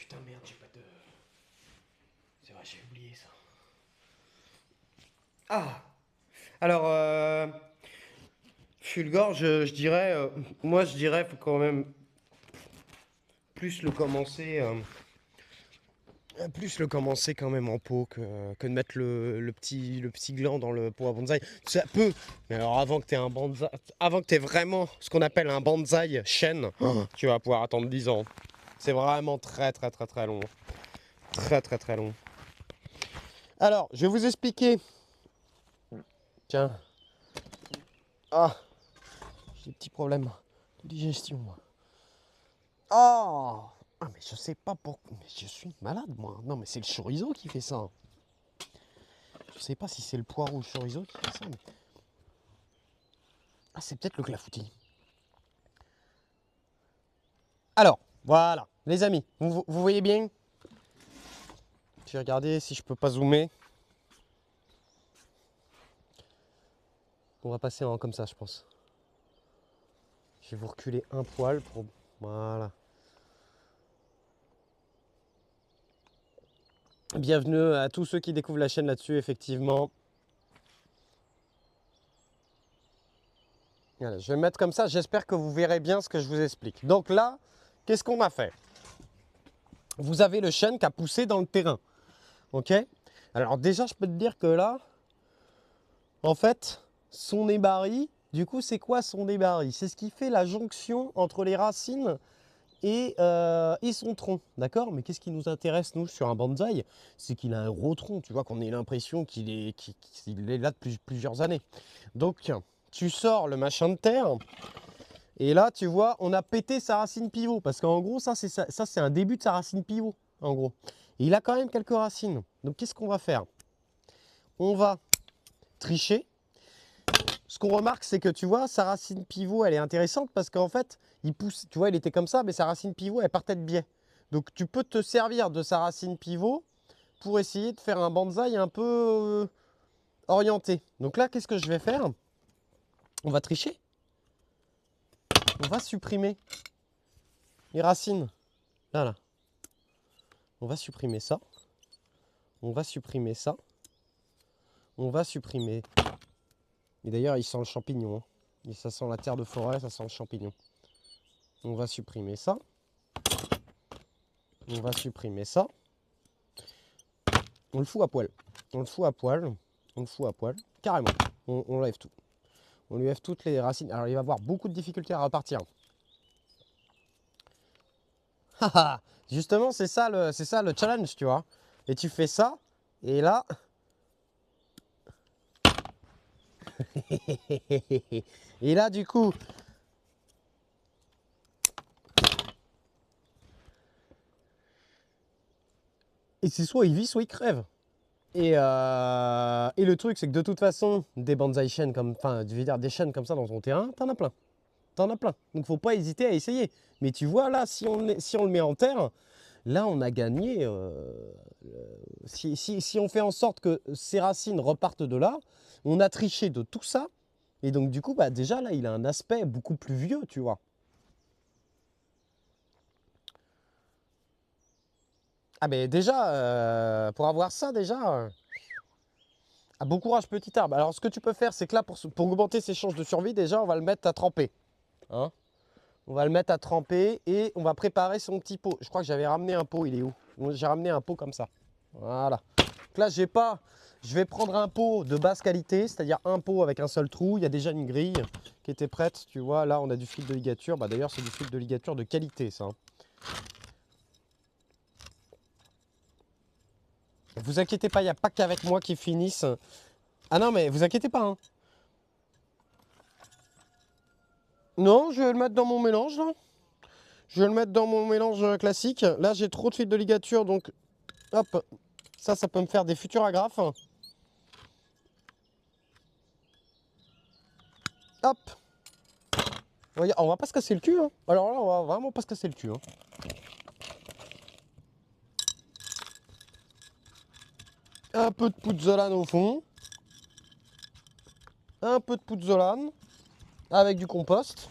putain, merde, j'ai pas de... C'est vrai, j'ai oublié ça. Ah! Alors, Fulgore, je dirais... moi, je dirais, faut quand même plus le commencer... plus le commencer quand même en pot que de mettre le petit gland dans le pot à bonsaï. Ça peut, mais alors avant que tu aies un bonsaï, avant que tu aies vraiment ce qu'on appelle un bonsaï chêne, tu vas pouvoir attendre 10 ans. C'est vraiment très très très très long. Très très très long. Alors, je vais vous expliquer. Tiens. Ah, j'ai des petits problèmes de digestion. Oh! Ah, mais je sais pas pourquoi. Mais je suis malade, moi. Non, mais c'est le chorizo qui fait ça. Je sais pas si c'est le poireau ou le chorizo qui fait ça. Mais... Ah, c'est peut-être le clafoutis. Alors, voilà, les amis, vous voyez bien? Je vais regarder si je peux pas zoomer. On va passer en comme ça, je pense. Je vais vous reculer un poil pour... Voilà. Bienvenue à tous ceux qui découvrent la chaîne là-dessus, effectivement. Voilà, je vais me mettre comme ça, j'espère que vous verrez bien ce que je vous explique. Donc là, qu'est-ce qu'on a fait? Vous avez le chêne qui a poussé dans le terrain. Ok? Alors déjà, je peux te dire que là, en fait, son ébari, du coup, c'est quoi son ébari? C'est ce qui fait la jonction entre les racines et son tronc, d'accord? Mais qu'est-ce qui nous intéresse, nous, sur un bonsaï? C'est qu'il a un gros tronc, tu vois, qu'on ait l'impression qu'il est là depuis plusieurs années. Donc, tu sors le machin de terre, et là, tu vois, on a pété sa racine pivot, parce qu'en gros, ça, c'est un début de sa racine pivot, en gros. Et il a quand même quelques racines. Donc, qu'est-ce qu'on va faire? On va tricher. Ce qu'on remarque, c'est que tu vois, sa racine pivot, elle est intéressante parce qu'en fait, il pousse, tu vois, il était comme ça, mais sa racine pivot, elle partait de biais. Donc tu peux te servir de sa racine pivot pour essayer de faire un bonsaï un peu orienté. Donc là, qu'est-ce que je vais faire? On va tricher. On va supprimer les racines. Là. On va supprimer ça. On va supprimer ça. On va supprimer. Et d'ailleurs, il sent le champignon. Hein. Et ça sent la terre de forêt, ça sent le champignon. On va supprimer ça. On va supprimer ça. On le fout à poil. On le fout à poil. On le fout à poil. Carrément. On lève tout. On lui lève toutes les racines. Alors il va avoir beaucoup de difficultés à repartir. Justement, c'est ça le challenge, tu vois. Et tu fais ça. Et là. Et là, du coup. Et c'est soit il vit, soit il crève. Et le truc, c'est que de toute façon, des bonsaï chênes comme, enfin, je veux dire, des chênes comme ça dans ton terrain, t'en as plein. T'en as plein. Donc faut pas hésiter à essayer. Mais tu vois, là, si on le met en terre, là, on a gagné. Si on fait en sorte que ces racines repartent de là, on a triché de tout ça. Et donc, du coup, bah, déjà, là, il a un aspect beaucoup plus vieux, tu vois. Ah, ben déjà, pour avoir ça, déjà. Ah, bon courage, petit arbre. Alors, ce que tu peux faire, c'est que là, pour augmenter ses chances de survie, déjà, on va le mettre à tremper. Hein, on va le mettre à tremper et on va préparer son petit pot. Je crois que j'avais ramené un pot, il est où? J'ai ramené un pot comme ça. Voilà. Donc là, je vais prendre un pot de basse qualité, c'est-à-dire un pot avec un seul trou. Il y a déjà une grille qui était prête. Tu vois, là, on a du fil de ligature. Bah, d'ailleurs, c'est du fil de ligature de qualité, ça. Vous inquiétez pas, il n'y a pas qu'avec moi qui finissent. Ah non, mais vous inquiétez pas. Hein. Non, je vais le mettre dans mon mélange, là. Je vais le mettre dans mon mélange classique. Là, j'ai trop de fil de ligature, donc hop, ça peut me faire des futurs agrafes. Hop. On va pas se casser le cul. Hein. Alors là, on va vraiment pas se casser le cul. Hein. Un peu de pouzzolane au fond. Un peu de pouzzolane avec du compost.